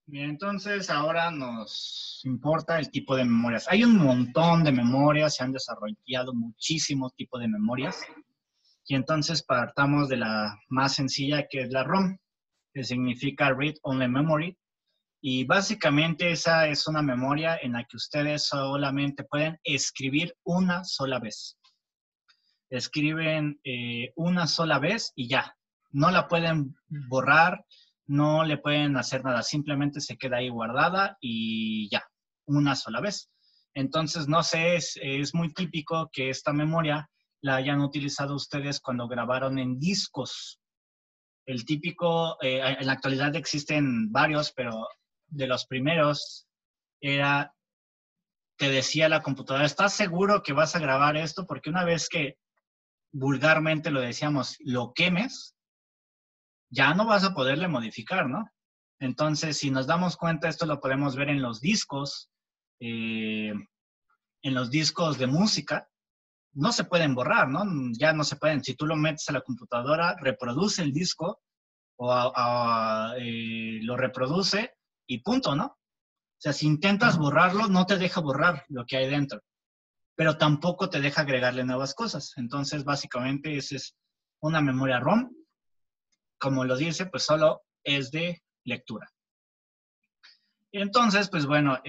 Bien, entonces ahora nos importa el tipo de memorias. Hay un montón de memorias, se han desarrollado muchísimos tipos de memorias. Y entonces partamos de la más sencilla, que es la ROM, que significa Read Only Memory. Y básicamente esa es una memoria en la que ustedes solamente pueden escribir una sola vez. Escriben una sola vez y ya. No la pueden borrar, no le pueden hacer nada, simplemente se queda ahí guardada y ya, una sola vez. Entonces, no sé, es muy típico que esta memoria la hayan utilizado ustedes cuando grabaron en discos. El típico, en la actualidad existen varios, pero de los primeros era, te decía la computadora, ¿estás seguro que vas a grabar esto? Porque una vez que vulgarmente lo decíamos, lo quemes, ya no vas a poderle modificar, ¿no? Entonces, si nos damos cuenta, esto lo podemos ver en los discos de música, no se pueden borrar, ¿no? Ya no se pueden. Si tú lo metes a la computadora, reproduce el disco lo reproduce y punto, ¿no? O sea, si intentas borrarlo, no te deja borrar lo que hay dentro, pero tampoco te deja agregarle nuevas cosas. Entonces, básicamente, esa es una memoria ROM. Como lo dice, pues solo es de lectura. Entonces, pues bueno,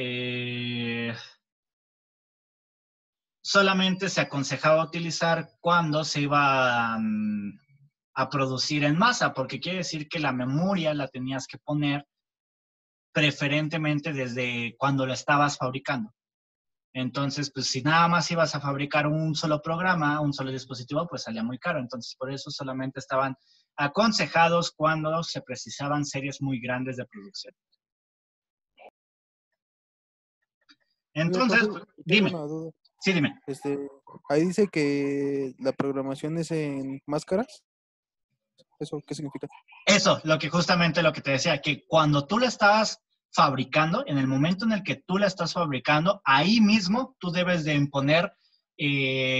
solamente se aconsejaba utilizar cuando se iba a producir en masa, porque quiere decir que la memoria la tenías que poner preferentemente desde cuando la estabas fabricando. Entonces, pues si nada más ibas a fabricar un solo programa, un solo dispositivo, pues salía muy caro. Entonces, por eso solamente estaban aconsejados cuando se precisaban series muy grandes de producción. Oiga, Entonces, profe, pues, tengo dime, una duda. sí, dime. Este, ahí dice que la programación es en máscaras. ¿Eso qué significa? Eso, justamente lo que te decía, que cuando tú la estabas fabricando, en el momento en el que tú la estás fabricando, ahí mismo tú debes de imponer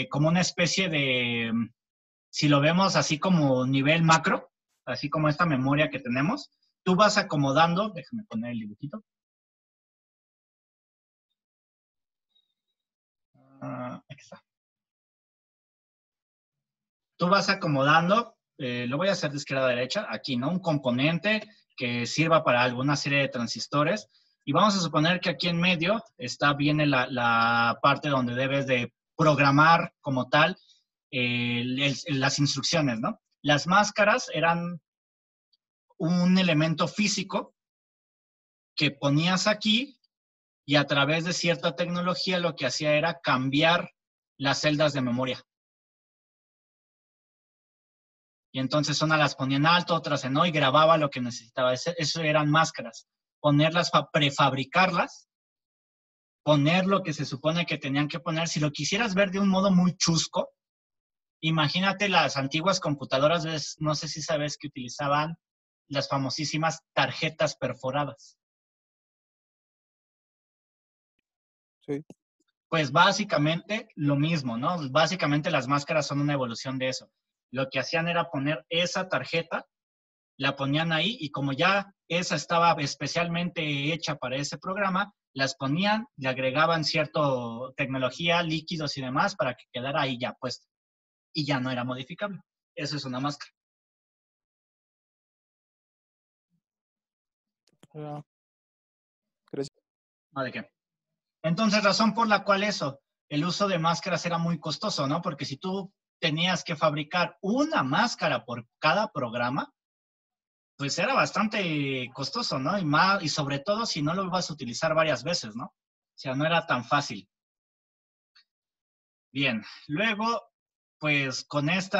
como una especie de, si lo vemos así como nivel macro, así como esta memoria que tenemos, tú vas acomodando, déjame poner el dibujito. Aquí está. Tú vas acomodando, lo voy a hacer de izquierda a derecha, aquí, ¿no? Un componente que sirva para alguna serie de transistores. Y vamos a suponer que aquí en medio viene la parte donde debes de programar como tal las instrucciones, ¿no? Las máscaras eran un elemento físico que ponías aquí y a través de cierta tecnología lo que hacía era cambiar las celdas de memoria. Y entonces una las ponía en alto, otras en no, y grababa lo que necesitaba. Eso eran máscaras. Ponerlas, prefabricarlas, poner lo que se supone que tenían que poner. Si lo quisieras ver de un modo muy chusco, imagínate las antiguas computadoras, no sé si sabes que utilizaban las famosísimas tarjetas perforadas. Sí. Pues básicamente lo mismo, ¿no? Básicamente las máscaras son una evolución de eso. Lo que hacían era poner esa tarjeta, la ponían ahí y como ya esa estaba especialmente hecha para ese programa, las ponían, le agregaban cierta tecnología, líquidos y demás para que quedara ahí ya puesto. Y ya no era modificable. Eso es una máscara. Ah, gracias. ¿No de qué? Entonces, razón por la cual el uso de máscaras era muy costoso, ¿no? Porque si tú tenías que fabricar una máscara por cada programa, pues era bastante costoso, ¿no? Y sobre todo si no lo ibas a utilizar varias veces, ¿no? O sea, no era tan fácil. Bien, luego, pues con este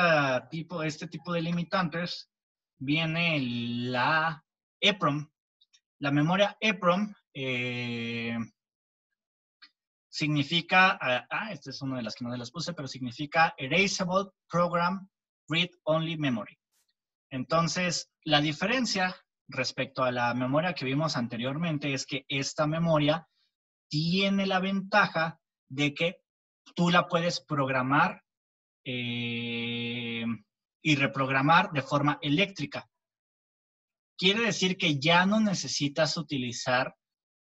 tipo de limitantes viene la EPROM. La memoria EPROM significa, esta es una de las que no las puse, pero significa Erasable Program Read Only Memory. Entonces, la diferencia respecto a la memoria que vimos anteriormente es que esta memoria tiene la ventaja de que tú la puedes programar y reprogramar de forma eléctrica. quiere decir que ya no necesitas utilizar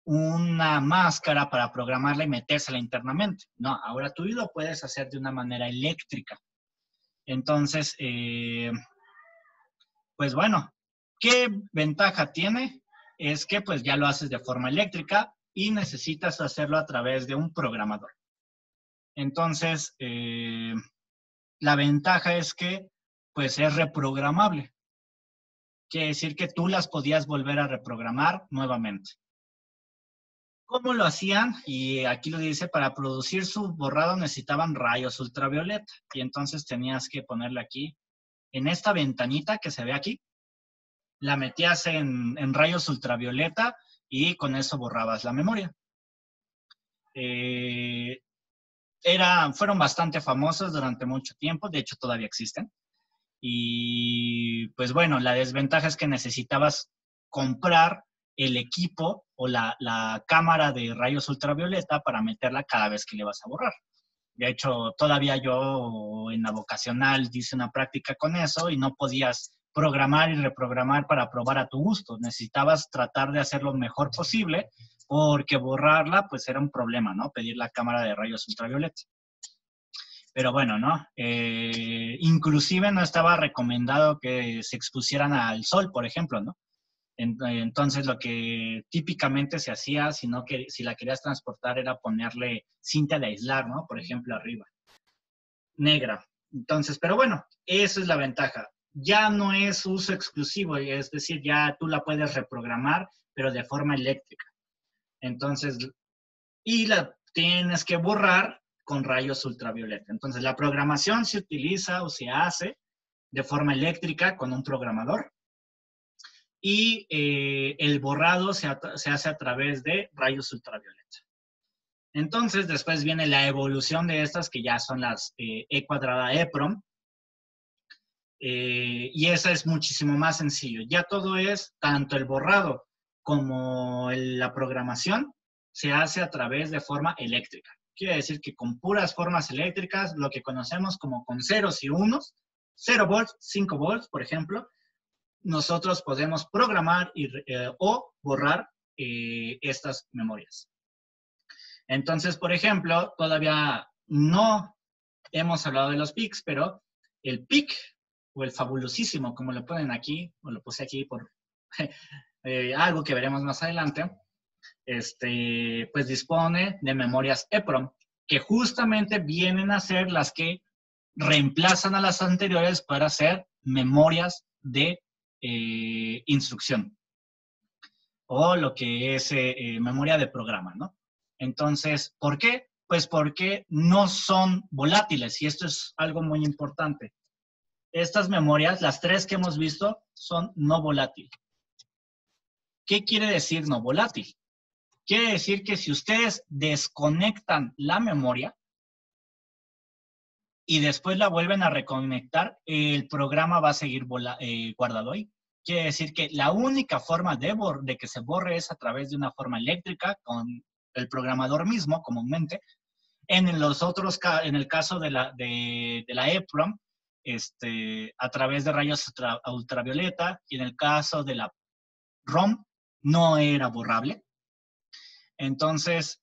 una máscara para programarla y metérsela internamente. No, ahora tú lo puedes hacer de una manera eléctrica. Entonces, pues bueno, ¿qué ventaja tiene? Es que pues ya lo haces de forma eléctrica y necesitas hacerlo a través de un programador. Entonces, la ventaja es que pues es reprogramable. Quiere decir que tú las podías volver a reprogramar nuevamente. ¿Cómo lo hacían? Y aquí lo dice, para producir su borrado necesitaban rayos ultravioleta. Y entonces tenías que ponerle aquí, en esta ventanita que se ve aquí, la metías en rayos ultravioleta y con eso borrabas la memoria. Fueron bastante famosos durante mucho tiempo, de hecho todavía existen. Y pues bueno, la desventaja es que necesitabas comprar el equipo o la cámara de rayos ultravioleta para meterla cada vez que le vas a borrar. De hecho, todavía yo en la vocacional hice una práctica con eso y no podías programar y reprogramar para probar a tu gusto. Necesitabas tratar de hacer lo mejor posible porque borrarla pues era un problema, ¿no? Pedir la cámara de rayos ultravioleta. Pero bueno, ¿no? Inclusive no estaba recomendado que se expusieran al sol, por ejemplo, ¿no? Entonces lo que típicamente se hacía, sino que si la querías transportar era ponerle cinta de aislar, ¿no? Por ejemplo, arriba. Negra. Entonces, pero bueno, eso es la ventaja. Ya no es uso exclusivo, es decir, ya tú la puedes reprogramar, pero de forma eléctrica. Entonces, y la tienes que borrar con rayos ultravioleta. Entonces, la programación se utiliza o se hace de forma eléctrica con un programador y el borrado se hace a través de rayos ultravioleta. Entonces, después viene la evolución de estas que ya son las E cuadrada EPROM, y esa es muchísimo más sencillo. Ya todo es, tanto el borrado como la programación, se hace a través de forma eléctrica. Quiere decir que con puras formas eléctricas, lo que conocemos como con ceros y unos, 0 volts, 5 volts, por ejemplo, nosotros podemos programar o borrar estas memorias. Entonces, por ejemplo, todavía no hemos hablado de los PICs, pero el PIC o el fabulosísimo, como lo ponen aquí, o lo puse aquí por algo que veremos más adelante, pues dispone de memorias EPROM, que justamente vienen a ser las que reemplazan a las anteriores para hacer memorias de instrucción o lo que es memoria de programa, ¿no? Entonces, ¿por qué? Pues porque no son volátiles y esto es algo muy importante. Estas memorias, las tres que hemos visto, son no volátiles. ¿Qué quiere decir no volátil? Quiere decir que si ustedes desconectan la memoria y después la vuelven a reconectar, el programa va a seguir guardado ahí. Quiere decir que la única forma de que se borre es a través de una forma eléctrica con el programador mismo, comúnmente. En el caso de la EPROM, a través de rayos ultravioleta, y en el caso de la ROM, no era borrable. Entonces,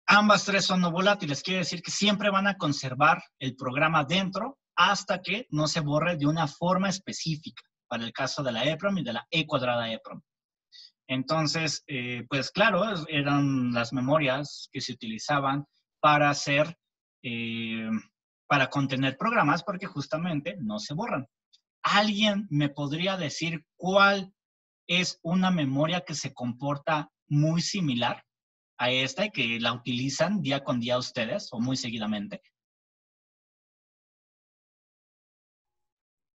ambas tres son no volátiles, quiere decir que siempre van a conservar el programa dentro hasta que no se borre de una forma específica, para el caso de la EPROM y de la E cuadrada EPROM. Entonces, pues claro, eran las memorias que se utilizaban para hacer, para contener programas, porque justamente no se borran. ¿Alguien me podría decir cuál es una memoria que se comporta muy similar a esta y que la utilizan día con día ustedes o muy seguidamente?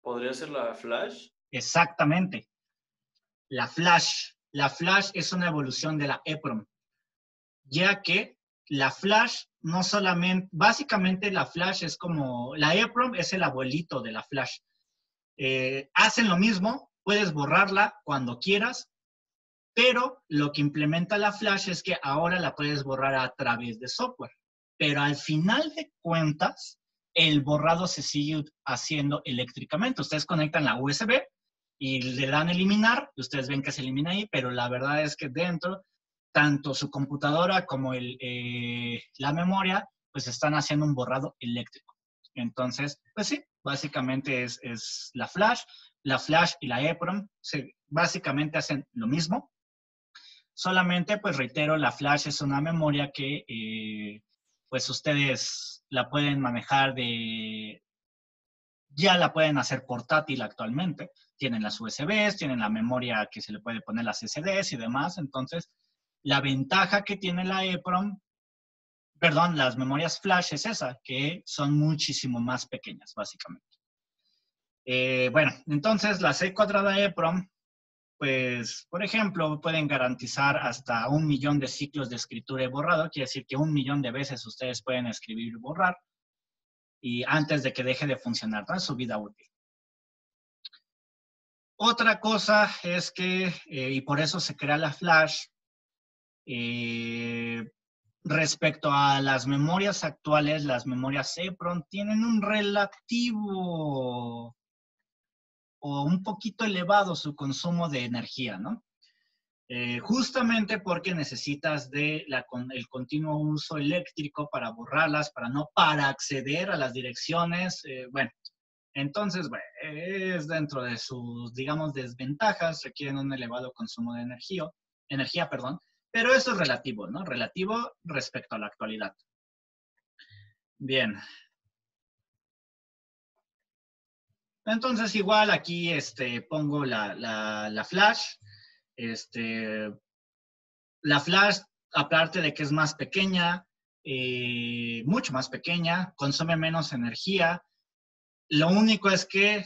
¿Podría ser la flash? Exactamente. La flash. La flash es una evolución de la EPROM, ya que la flash no solamente, básicamente la flash es como, la EPROM es el abuelito de la flash. Hacen lo mismo, puedes borrarla cuando quieras, pero lo que implementa la flash es que ahora la puedes borrar a través de software. Pero al final de cuentas, el borrado se sigue haciendo eléctricamente. Ustedes conectan la USB y le dan eliminar, y ustedes ven que se elimina ahí, pero la verdad es que dentro, tanto su computadora como la memoria, pues están haciendo un borrado eléctrico. Entonces, pues sí, básicamente es la flash. La flash y la EEPROM básicamente hacen lo mismo. Solamente, pues reitero, la flash es una memoria que pues ustedes la pueden manejar ya la pueden hacer portátil actualmente. Tienen las USBs, tienen la memoria que se le puede poner las SSDs y demás. Entonces, la ventaja que tiene la EEPROM, perdón, las memorias flash es esa, que son muchísimo más pequeñas, básicamente. Bueno, entonces la C cuadrada EEPROM, pues, por ejemplo, pueden garantizar hasta 1 millón de ciclos de escritura y borrado. Quiere decir que 1 millón de veces ustedes pueden escribir y borrar y antes de que deje de funcionar, ¿no? Su vida útil. Otra cosa es que, y por eso se crea la flash, respecto a las memorias actuales, las memorias EEPROM tienen un relativo o un poquito elevado su consumo de energía, ¿no? Justamente porque necesitas el continuo uso eléctrico para borrarlas, para acceder a las direcciones. Bueno, entonces, bueno, es dentro de sus, digamos, desventajas, requieren un elevado consumo de energía, perdón, pero eso es relativo, ¿no? Relativo respecto a la actualidad. Bien. Entonces, igual aquí pongo la flash. La flash, aparte de que es más pequeña, mucho más pequeña, consume menos energía. Lo único es que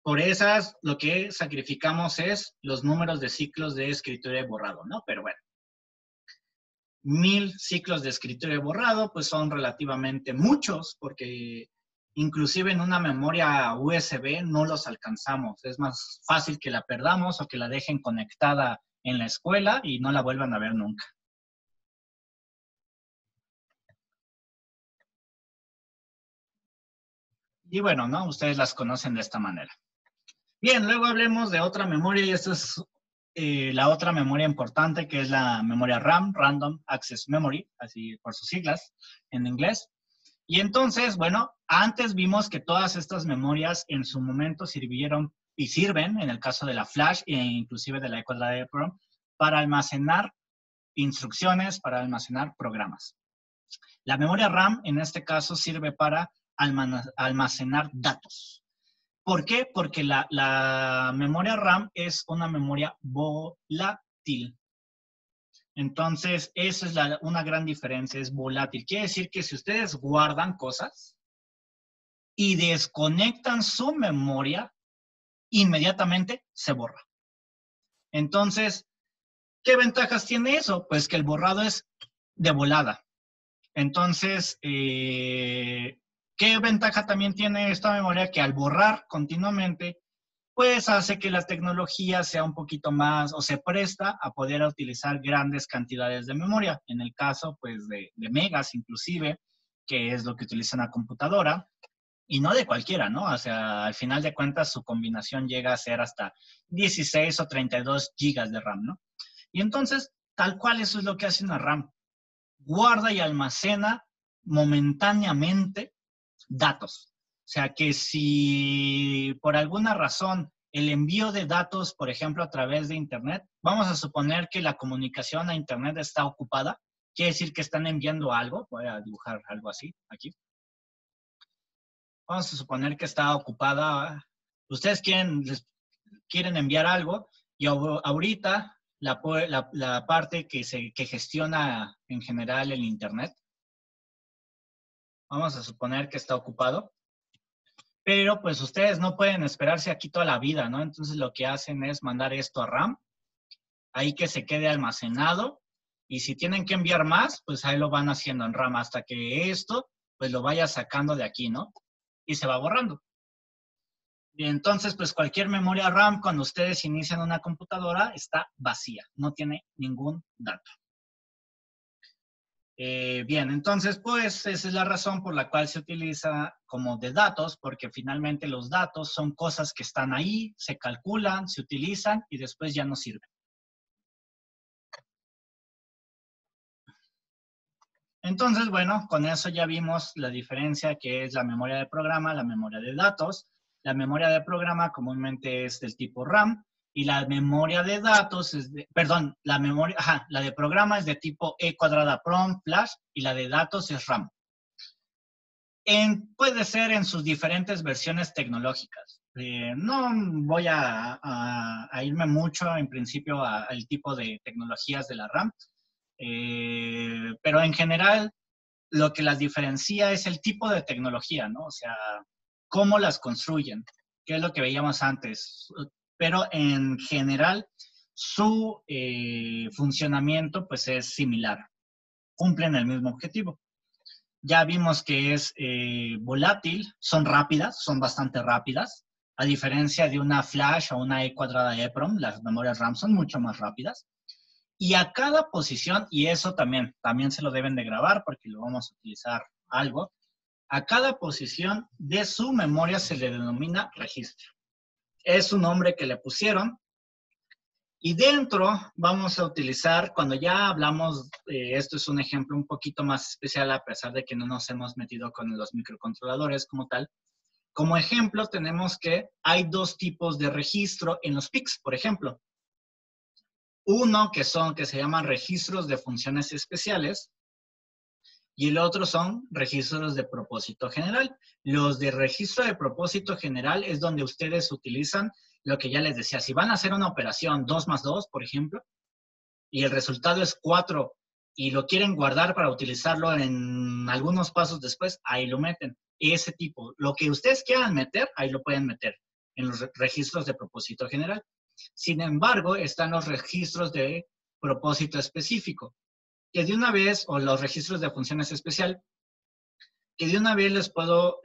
por esas lo que sacrificamos es los números de ciclos de escritura y borrado, ¿no? Pero bueno, 1000 ciclos de escritura y borrado, pues son relativamente muchos, porque inclusive en una memoria USB no los alcanzamos. Es más fácil que la perdamos o que la dejen conectada en la escuela y no la vuelvan a ver nunca. Y bueno, ¿no? Ustedes las conocen de esta manera. Bien, luego hablemos de otra memoria y esta es la otra memoria importante, que es la memoria RAM, Random Access Memory, así por sus siglas en inglés. Y entonces, bueno, antes vimos que todas estas memorias en su momento sirvieron y sirven, en el caso de la flash e inclusive de la EEPROM, para almacenar instrucciones, para almacenar programas. La memoria RAM, en este caso, sirve para almacenar datos. ¿Por qué? Porque la memoria RAM es una memoria volátil. Entonces, esa es una gran diferencia, es volátil. Quiere decir que si ustedes guardan cosas y desconectan su memoria, inmediatamente se borra. Entonces, ¿qué ventajas tiene eso? Pues que el borrado es de volada. Entonces, ¿qué ventaja también tiene esta memoria? Que al borrar continuamente, pues hace que la tecnología sea un poquito más, o se presta a poder utilizar grandes cantidades de memoria. En el caso, pues, de megas inclusive, que es lo que utiliza una computadora, y no de cualquiera, ¿no? O sea, al final de cuentas, su combinación llega a ser hasta 16 o 32 gigas de RAM, ¿no? Y entonces, tal cual eso es lo que hace una RAM. Guarda y almacena momentáneamente datos. O sea que si por alguna razón el envío de datos, por ejemplo, a través de Internet, vamos a suponer que la comunicación a Internet está ocupada, quiere decir que están enviando algo, voy a dibujar algo así, aquí. Vamos a suponer que está ocupada, ustedes quieren enviar algo y ahorita la parte que gestiona en general el Internet, vamos a suponer que está ocupado, pero pues ustedes no pueden esperarse aquí toda la vida, ¿no? Entonces lo que hacen es mandar esto a RAM, ahí que se quede almacenado, y si tienen que enviar más, pues ahí lo van haciendo en RAM hasta que esto, pues lo vaya sacando de aquí, ¿no? Y se va borrando. Y entonces, pues cualquier memoria RAM, cuando ustedes inician una computadora, está vacía, no tiene ningún dato. Bien, entonces, pues esa es la razón por la cual se utiliza como de datos, porque finalmente los datos son cosas que están ahí, se calculan, se utilizan y después ya no sirven. Entonces, bueno, con eso ya vimos la diferencia que es la memoria de programa, la memoria de datos. La memoria de programa comúnmente es del tipo RAM y la memoria de datos es la de programa es de tipo E² PROM, flash, y la de datos es RAM. Puede ser en sus diferentes versiones tecnológicas. No voy a irme mucho en principio al tipo de tecnologías de la RAM, pero en general lo que las diferencia es el tipo de tecnología, ¿no? O sea, cómo las construyen, que es lo que veíamos antes. Pero en general, su funcionamiento pues es similar, cumplen el mismo objetivo. Ya vimos que es volátil, son rápidas, son bastante rápidas, a diferencia de una flash o una E² EEPROM, las memorias RAM son mucho más rápidas. Y a cada posición, y eso también se lo deben de grabar porque lo vamos a utilizar algo, a cada posición de su memoria se le denomina registro. Es un nombre que le pusieron. Y dentro vamos a utilizar, cuando ya hablamos, esto es un ejemplo un poquito más especial a pesar de que no nos hemos metido con los microcontroladores como tal. Como ejemplo tenemos que hay dos tipos de registro en los PICs, por ejemplo. Uno que se llaman registros de funciones especiales y el otro son registros de propósito general. Los de registro de propósito general es donde ustedes utilizan lo que ya les decía. Si van a hacer una operación 2 más 2, por ejemplo, y el resultado es 4 y lo quieren guardar para utilizarlo en algunos pasos después, ahí lo meten. Ese tipo, lo que ustedes quieran meter, ahí lo pueden meter en los registros de propósito general. Sin embargo, están los registros de propósito específico, que de una vez, o los registros de funciones especial, que de una vez les puedo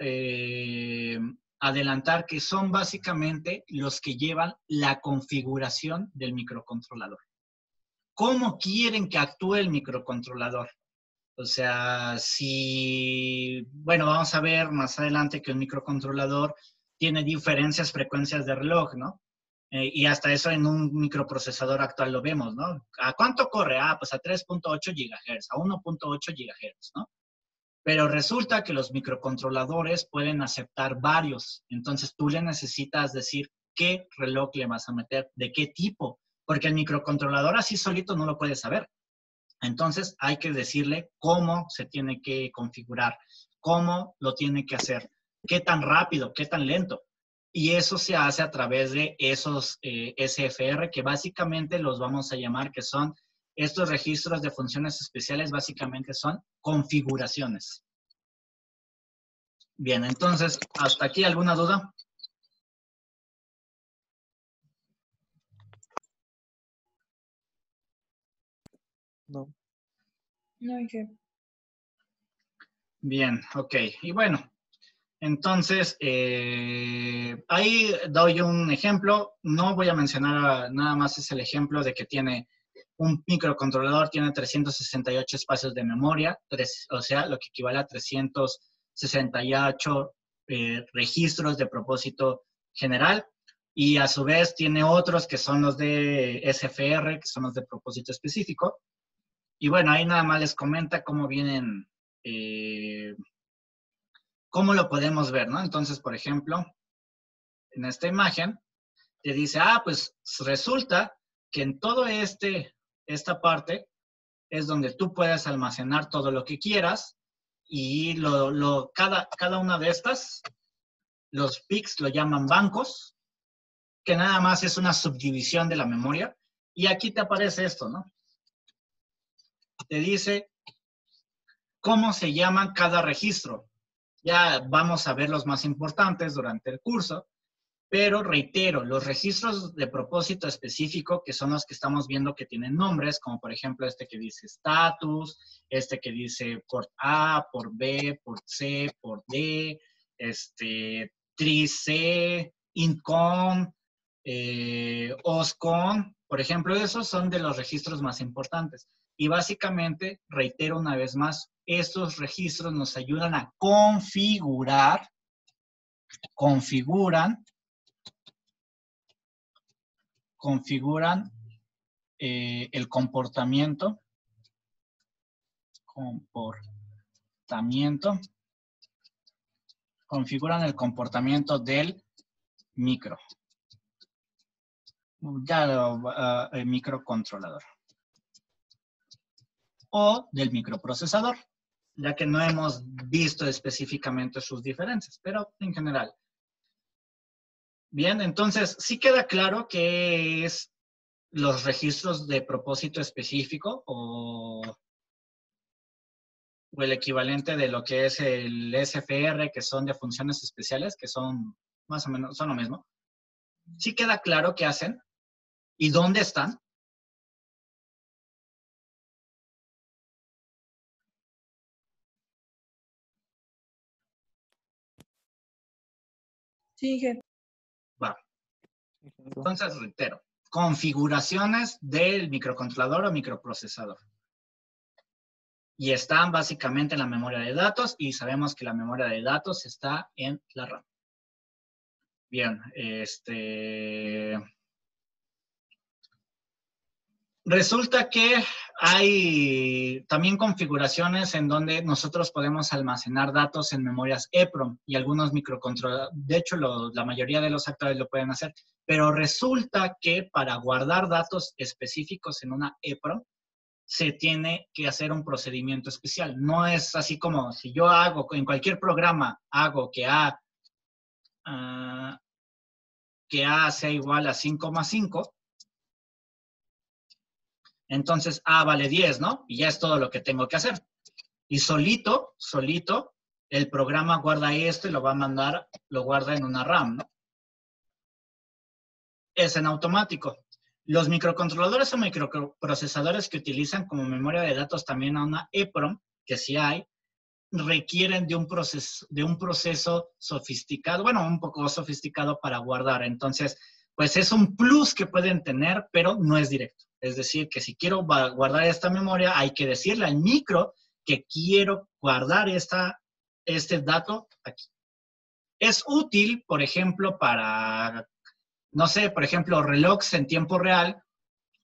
adelantar que son básicamente los que llevan la configuración del microcontrolador. ¿Cómo quieren que actúe el microcontrolador? O sea, bueno, vamos a ver más adelante que un microcontrolador tiene diferentes frecuencias de reloj, ¿no? Y hasta eso en un microprocesador actual lo vemos, ¿no? ¿A cuánto corre? Pues a 3.8 GHz, a 1.8 GHz, ¿no? Pero resulta que los microcontroladores pueden aceptar varios. Entonces tú le necesitas decir qué reloj le vas a meter, de qué tipo, porque el microcontrolador así solito no lo puede saber. Entonces hay que decirle cómo se tiene que configurar, cómo lo tiene que hacer, qué tan rápido, qué tan lento. Y eso se hace a través de esos SFR, que básicamente los vamos a llamar que son estos registros de funciones especiales, básicamente son configuraciones. Bien, entonces, ¿hasta aquí alguna duda? No. No hay que. Bien, ok. Y bueno, entonces, ahí doy un ejemplo. No voy a mencionar nada más, es el ejemplo de que tiene un microcontrolador, tiene 368 espacios de memoria, o sea, lo que equivale a 368 registros de propósito general. Y a su vez tiene otros que son los de SFR, que son los de propósito específico. Y bueno, ahí nada más les comenta cómo vienen, cómo lo podemos ver, ¿no? Entonces, por ejemplo, en esta imagen, te dice, pues resulta que en todo esta parte es donde tú puedes almacenar todo lo que quieras y cada una de estas, los PICs lo llaman bancos, que nada más es una subdivisión de la memoria. Y aquí te aparece esto, ¿no? Te dice cómo se llaman cada registro. Ya vamos a ver los más importantes durante el curso, pero reitero, los registros de propósito específico, que son los que estamos viendo que tienen nombres, como por ejemplo este que dice status, este que dice port A, port B, port C, port D, TRIC, INCON, OSCON, Por ejemplo, esos son de los registros más importantes. Y básicamente, reitero una vez más, estos registros nos ayudan a configuran el comportamiento configuran el comportamiento del micro. Microcontrolador. O del microprocesador, ya que no hemos visto específicamente sus diferencias, pero en general. Bien, entonces, sí queda claro que es los registros de propósito específico o el equivalente de lo que es el SFR, que son de funciones especiales, que son más o menos, son lo mismo. Sí queda claro qué hacen y dónde están. Sí, jefe. Va. Entonces, reitero, configuraciones del microcontrolador o microprocesador. Y están básicamente en la memoria de datos y sabemos que la memoria de datos está en la RAM. Bien, resulta que hay también configuraciones en donde nosotros podemos almacenar datos en memorias EPROM y algunos microcontroladores, de hecho la mayoría de los actuales lo pueden hacer, pero resulta que para guardar datos específicos en una EPROM se tiene que hacer un procedimiento especial. No es así como si yo hago, en cualquier programa, hago que A sea igual a 5,5, entonces A vale 10, ¿no? Y ya es todo lo que tengo que hacer. Y solito, el programa guarda esto y lo va a mandar, lo guarda en una RAM, ¿no? Es en automático. Los microcontroladores o microprocesadores que utilizan como memoria de datos también a una EPROM, que sí hay, requieren de un proceso sofisticado, bueno, un poco sofisticado para guardar. Entonces, pues es un plus que pueden tener, pero no es directo. Es decir, que si quiero guardar esta memoria, hay que decirle al micro que quiero guardar este dato aquí. Es útil, por ejemplo, para, no sé, por ejemplo, relojes en tiempo real,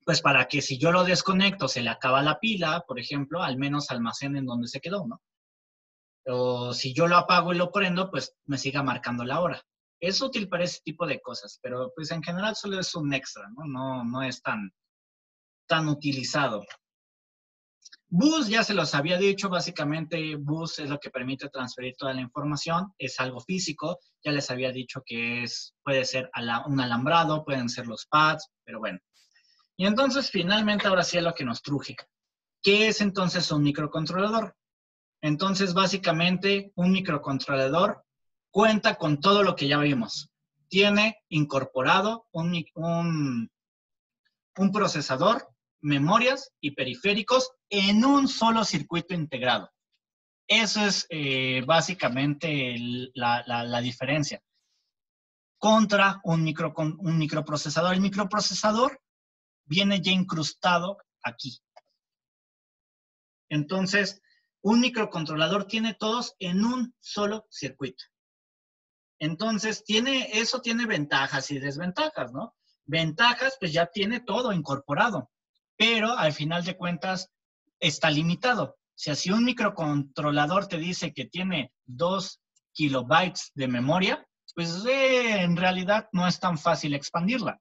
pues para que si yo lo desconecto, se le acaba la pila, por ejemplo, al menos almacenen donde se quedó, ¿no? O si yo lo apago y lo prendo, pues me siga marcando la hora. Es útil para ese tipo de cosas, pero pues en general solo es un extra, ¿no? No es tan utilizado. Bus, ya se los había dicho, básicamente Bus es lo que permite transferir toda la información, es algo físico, ya les había dicho que puede ser un alambrado, pueden ser los pads, pero bueno. Y entonces finalmente ahora sí es lo que nos truje. ¿Qué es entonces un microcontrolador? Entonces, básicamente, un microcontrolador cuenta con todo lo que ya vimos. Tiene incorporado un procesador, memorias y periféricos en un solo circuito integrado. Eso es básicamente la diferencia contra un microprocesador. El microprocesador viene ya incrustado aquí. Entonces, un microcontrolador tiene todos en un solo circuito. Entonces, eso tiene ventajas y desventajas, ¿no? Ventajas, pues ya tiene todo incorporado, pero al final de cuentas está limitado. O sea, si un microcontrolador te dice que tiene 2 kilobytes de memoria, pues en realidad no es tan fácil expandirla.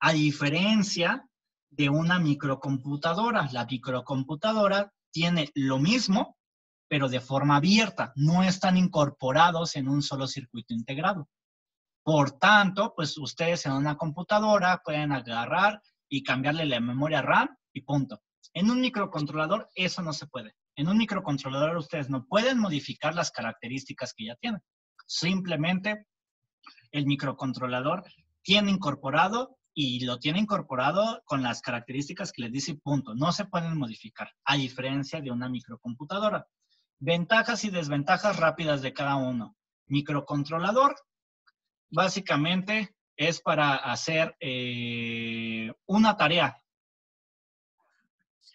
A diferencia de una microcomputadora, la microcomputadora tiene lo mismo, pero de forma abierta. No están incorporados en un solo circuito integrado. Por tanto, pues ustedes en una computadora pueden agarrar y cambiarle la memoria RAM y punto. En un microcontrolador eso no se puede. En un microcontrolador ustedes no pueden modificar las características que ya tienen. Simplemente el microcontrolador tiene incorporado y lo tiene incorporado con las características que les dice punto. No se pueden modificar, a diferencia de una microcomputadora. Ventajas y desventajas rápidas de cada uno. Microcontrolador, básicamente es para hacer una tarea.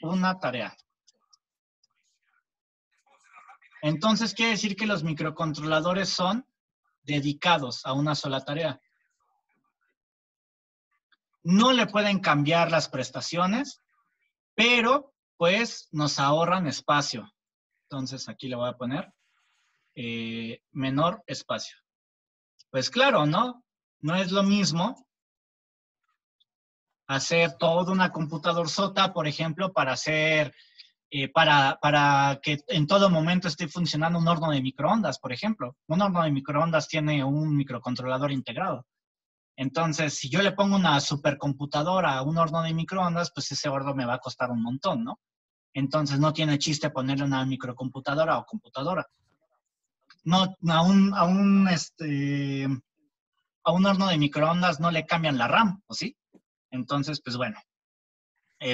Una tarea. Entonces, quiere decir que los microcontroladores son dedicados a una sola tarea. No le pueden cambiar las prestaciones, pero pues nos ahorran espacio. Entonces, aquí le voy a poner menor espacio. Pues claro, ¿no? No es lo mismo hacer toda una computadora sota, por ejemplo, para hacer, para que en todo momento esté funcionando un horno de microondas, por ejemplo. Un horno de microondas tiene un microcontrolador integrado. Entonces, si yo le pongo una supercomputadora a un horno de microondas, pues ese horno me va a costar un montón, ¿no? Entonces, no tiene chiste ponerle una microcomputadora o computadora. No, a un horno de microondas no le cambian la RAM, ¿o sí? Entonces, pues bueno,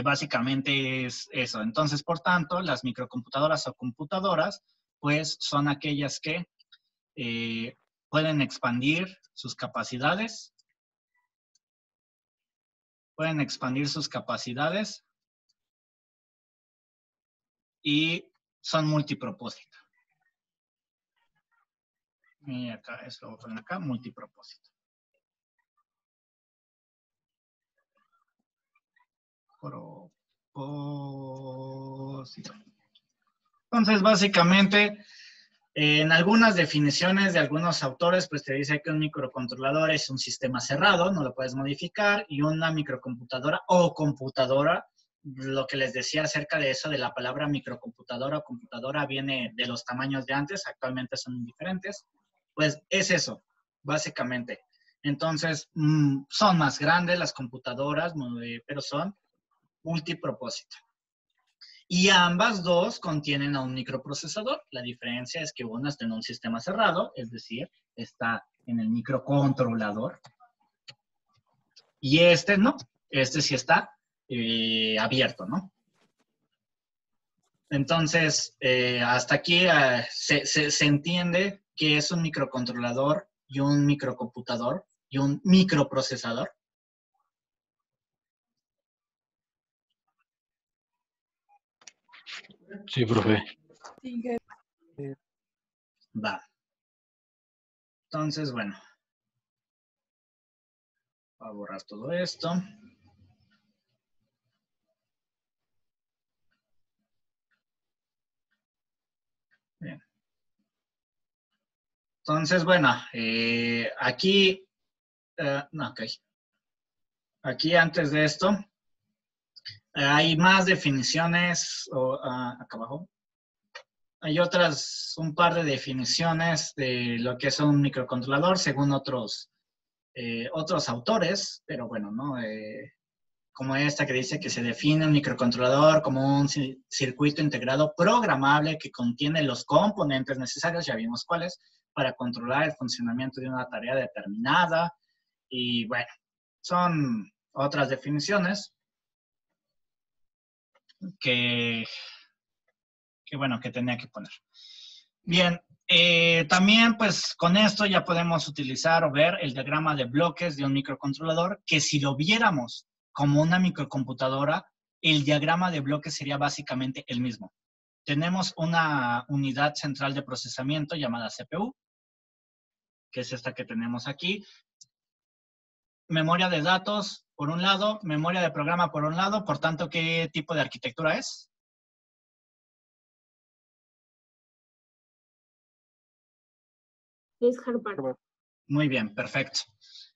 básicamente es eso. Entonces, por tanto, las microcomputadoras o computadoras, pues son aquellas que pueden expandir sus capacidades. Pueden expandir sus capacidades y son multipropósito. Y acá, esto lo voy a poner acá, multipropósito. Propósito. Entonces, básicamente, en algunas definiciones de algunos autores, pues te dice que un microcontrolador es un sistema cerrado, no lo puedes modificar, y una microcomputadora o computadora, lo que les decía acerca de eso, de la palabra microcomputadora o computadora, viene de los tamaños de antes, actualmente son indiferentes, pues es eso, básicamente. Entonces, son más grandes las computadoras, pero son multipropósito. Y ambas dos contienen a un microprocesador. La diferencia es que una está en un sistema cerrado, es decir, está en el microcontrolador. Y este no, este sí está abierto, ¿no? Entonces, hasta aquí se entiende que es un microcontrolador y un microcomputador y un microprocesador. Sí, profe. Sí, que Va. Entonces, bueno. Voy a borrar todo esto. Bien. Entonces, bueno, aquí, no, ok. Aquí antes de esto, hay más definiciones, acá abajo. Hay un par de definiciones de lo que es un microcontrolador según otros autores, pero bueno, ¿no? Como esta que dice que se define un microcontrolador como un circuito integrado programable que contiene los componentes necesarios, ya vimos cuáles, para controlar el funcionamiento de una tarea determinada. Y bueno, son otras definiciones que bueno, que tenía que poner. Bien, también pues con esto ya podemos utilizar o ver el diagrama de bloques de un microcontrolador, que si lo viéramos como una microcomputadora, el diagrama de bloques sería básicamente el mismo. Tenemos una unidad central de procesamiento llamada CPU, que es esta que tenemos aquí. Memoria de datos por un lado, memoria de programa por un lado. Por tanto, ¿qué tipo de arquitectura es? Es Harvard. Muy bien, perfecto.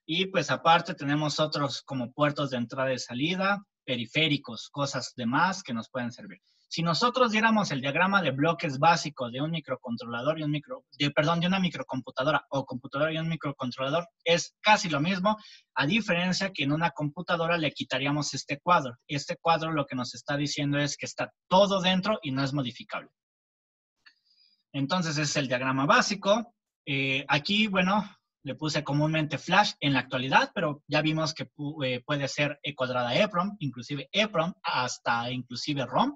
Y pues aparte tenemos otros como puertos de entrada y salida, periféricos, cosas demás que nos pueden servir. Si nosotros diéramos el diagrama de bloques básico de un microcontrolador y de una microcomputadora o computadora y un microcontrolador, es casi lo mismo, a diferencia que en una computadora le quitaríamos este cuadro. Este cuadro lo que nos está diciendo es que está todo dentro y no es modificable. Entonces ese es el diagrama básico. Aquí, bueno, le puse comúnmente flash en la actualidad, pero ya vimos que puede ser E cuadrada EEPROM, inclusive EEPROM, hasta inclusive ROM.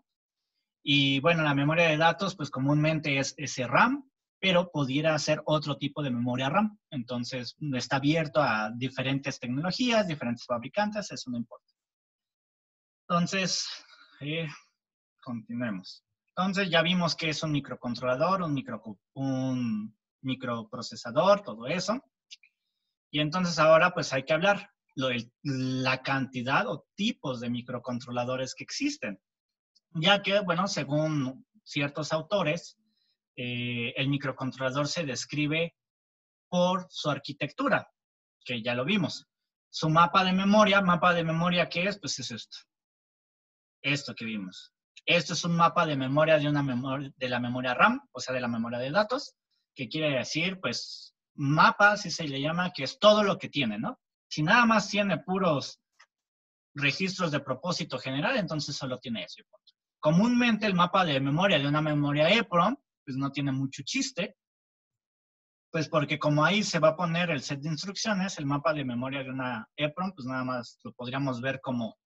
Y bueno, la memoria de datos, pues comúnmente es SRAM, pero pudiera ser otro tipo de memoria RAM. Entonces, está abierto a diferentes tecnologías, diferentes fabricantes, eso no importa. Entonces, continuemos. Entonces, ya vimos que es un microcontrolador, un microprocesador, todo eso. Y entonces ahora pues hay que hablar la cantidad o tipos de microcontroladores que existen. Ya que, bueno, según ciertos autores, el microcontrolador se describe por su arquitectura, que ya lo vimos. Su mapa de memoria, ¿qué es? Pues es esto. Esto que vimos. Esto es un mapa de memoria de la memoria RAM, o sea, de la memoria de datos, que quiere decir, pues, mapa, así se le llama, que es todo lo que tiene, ¿no? Si nada más tiene puros registros de propósito general, entonces solo tiene eso. Comúnmente el mapa de memoria de una memoria EEPROM, pues no tiene mucho chiste, pues porque como ahí se va a poner el set de instrucciones, el mapa de memoria de una EEPROM, pues nada más lo podríamos ver como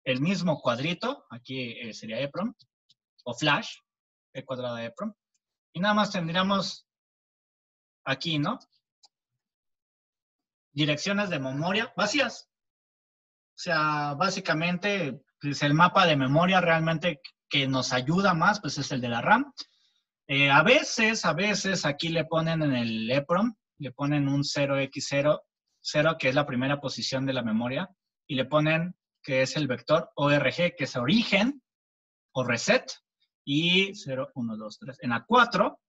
el mismo cuadrito, aquí sería EEPROM, o flash, E cuadrada EEPROM, y nada más tendríamos aquí, ¿no? Direcciones de memoria vacías. O sea, básicamente, pues el mapa de memoria realmente que nos ayuda más, pues es el de la RAM. A veces, aquí le ponen en el EEPROM, le ponen un 0x0, 0, que es la primera posición de la memoria, y le ponen que es el vector ORG, que es origen o reset, y 0, 1, 2, 3. En la 4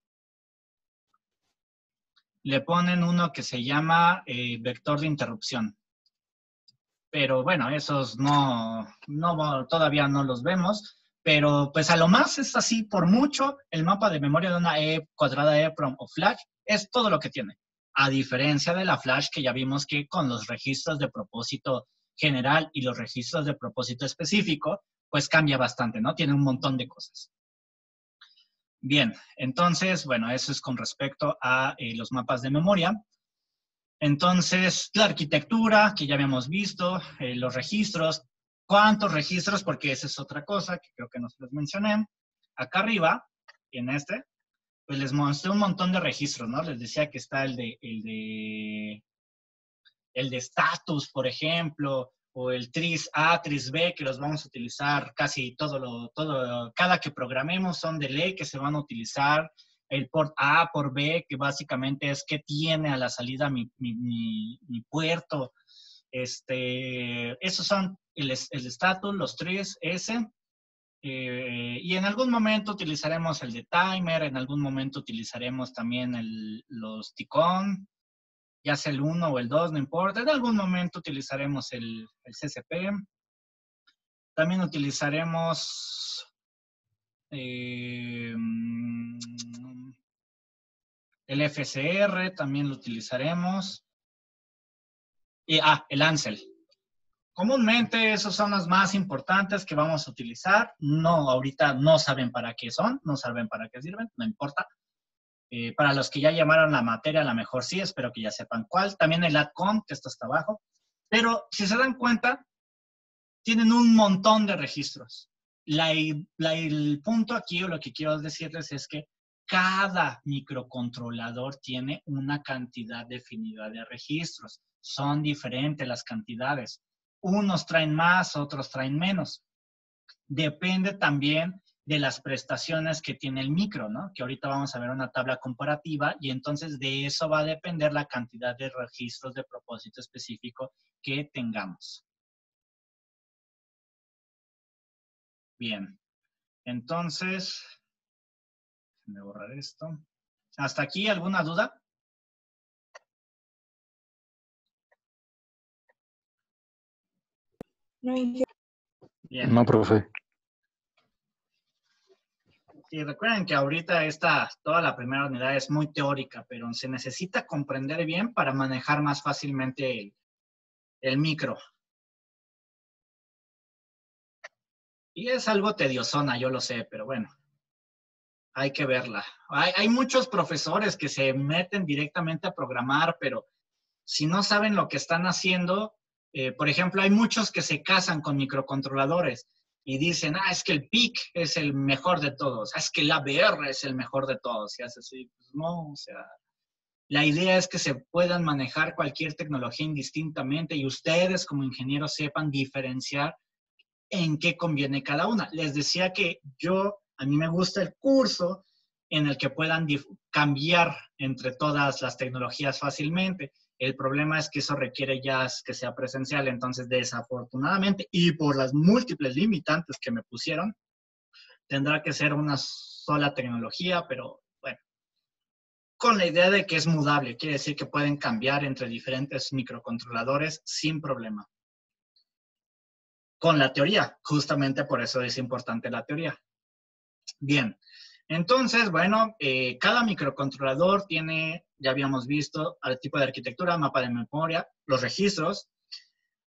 le ponen uno que se llama vector de interrupción. Pero bueno, esos todavía no los vemos. Pero pues a lo más es así, por mucho, el mapa de memoria de una E cuadrada EEPROM o flash es todo lo que tiene. A diferencia de la flash, que ya vimos que con los registros de propósito general y los registros de propósito específico, pues cambia bastante, ¿no? Tiene un montón de cosas. Bien, entonces, bueno, eso es con respecto a los mapas de memoria. Entonces, la arquitectura, que ya habíamos visto, los registros. ¿Cuántos registros? Porque esa es otra cosa que creo que no se los mencioné. Acá arriba, en este, pues les mostré un montón de registros, ¿no? Les decía que está el de status, por ejemplo, o el tris A, tris B, que los vamos a utilizar casi cada que programemos son de ley que se van a utilizar. El port A, por B, que básicamente es qué tiene a la salida mi puerto. Esos son el status, los tris S. Y en algún momento utilizaremos el de timer, en algún momento utilizaremos también los TCON, ya sea el 1 o el 2, no importa. En algún momento utilizaremos el CCP. También utilizaremos el FCR, también lo utilizaremos. Y, el ANSEL. Comúnmente esos son los más importantes que vamos a utilizar. No, ahorita no saben para qué son, no saben para qué sirven, no importa. Para los que ya llamaron la materia, a lo mejor sí, espero que ya sepan cuál. También el ADCOM, que está hasta abajo. Pero si se dan cuenta, tienen un montón de registros. El punto aquí, o lo que quiero decirles es que cada microcontrolador tiene una cantidad definida de registros. Son diferentes las cantidades. Unos traen más, otros traen menos. Depende también de las prestaciones que tiene el micro, ¿no? Que ahorita vamos a ver una tabla comparativa y entonces de eso va a depender la cantidad de registros de propósito específico que tengamos. Bien, entonces, déjame borrar esto. ¿Hasta aquí alguna duda? No, Bien. No, profe. Sí, recuerden que ahorita toda la primera unidad es muy teórica, pero se necesita comprender bien para manejar más fácilmente el micro. Y es algo tediosona, yo lo sé, pero bueno, hay que verla. Hay muchos profesores que se meten directamente a programar, pero si no saben lo que están haciendo, por ejemplo, hay muchos que se casan con microcontroladores. y dicen, es que el PIC es el mejor de todos, es que el ABR es el mejor de todos, y hace así, pues no, o sea, la idea es que se puedan manejar cualquier tecnología indistintamente y ustedes como ingenieros sepan diferenciar en qué conviene cada una. Les decía que a mí me gusta el curso en el que puedan cambiar entre todas las tecnologías fácilmente. El problema es que eso requiere ya que sea presencial, entonces desafortunadamente y por las múltiples limitantes que me pusieron, tendrá que ser una sola tecnología, pero bueno, con la idea de que es mudable, quiere decir que pueden cambiar entre diferentes microcontroladores sin problema. Con la teoría, justamente por eso es importante la teoría. Bien, entonces, bueno, cada microcontrolador tiene, ya habíamos visto, al tipo de arquitectura, mapa de memoria, los registros,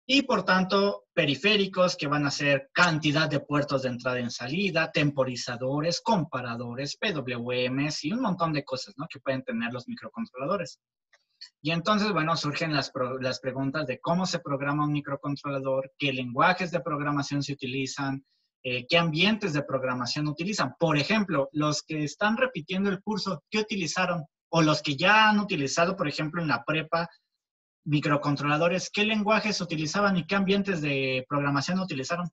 y por tanto, periféricos que van a ser cantidad de puertos de entrada y salida, temporizadores, comparadores, PWMs y un montón de cosas, ¿no?, que pueden tener los microcontroladores. Y entonces, bueno, surgen las preguntas de cómo se programa un microcontrolador, qué lenguajes de programación se utilizan, qué ambientes de programación utilizan. Por ejemplo, los que están repitiendo el curso, ¿qué utilizaron? O los que ya han utilizado, por ejemplo, en la prepa, microcontroladores, ¿qué lenguajes utilizaban y qué ambientes de programación utilizaron?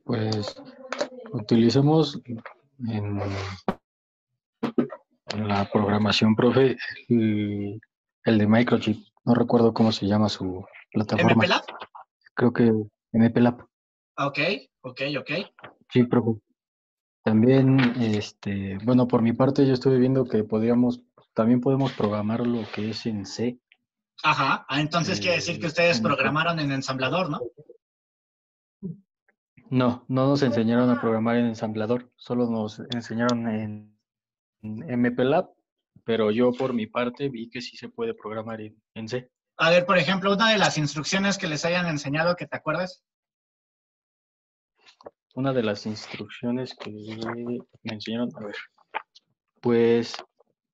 Pues utilizamos en la programación, profe, el de Microchip. No recuerdo cómo se llama su plataforma. ¿MPLAB? Creo que MPLAB. Ok. Sí, profe. También, bueno, por mi parte yo estuve viendo que también podemos programar lo que es en C. Ajá, entonces quiere decir que ustedes programaron en ensamblador, ¿no? No nos enseñaron a programar en ensamblador, solo nos enseñaron en MPLAB, pero yo por mi parte vi que sí se puede programar en C. A ver, por ejemplo, una de las instrucciones que les hayan enseñado, que te acuerdas. Una de las instrucciones que me enseñaron, a ver, pues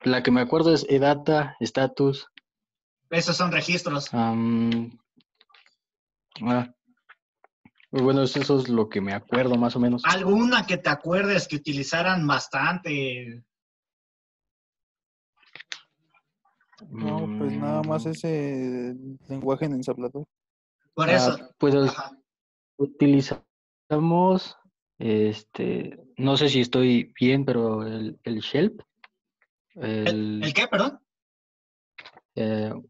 la que me acuerdo es edata, status. Esos son registros. Bueno, eso es lo que me acuerdo más o menos. ¿Alguna que te acuerdes que utilizaran bastante? No, pues nada más ese lenguaje en ensamblador. Por eso. Pues Ajá. utilizamos, no sé si estoy bien, pero el Shell. ¿El qué, perdón?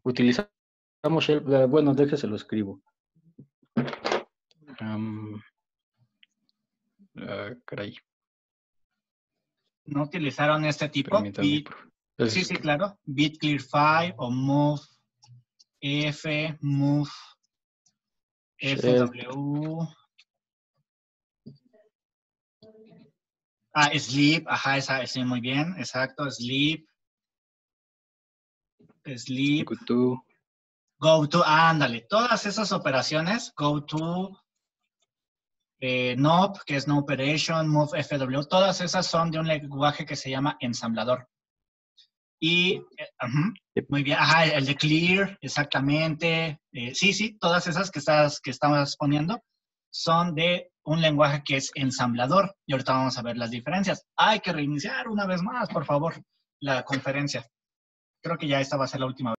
Utilizamos Shell, bueno, déjese lo escribo. Caray. ¿No utilizaron este tipo? Permítame, Sí, claro. BitClear5 o Move F, Move FW. Sleep, ajá, sí, muy bien, exacto, Sleep, GoTo, ándale, todas esas operaciones, GoTo, NOP, que es No Operation, Move FW, todas esas son de un lenguaje que se llama ensamblador. Y, muy bien, ajá, el de Clear, exactamente, sí, todas esas que estamos poniendo son de un lenguaje que es ensamblador. Y ahorita vamos a ver las diferencias. Hay que reiniciar una vez más, por favor, la conferencia. Creo que ya esta va a ser la última vez.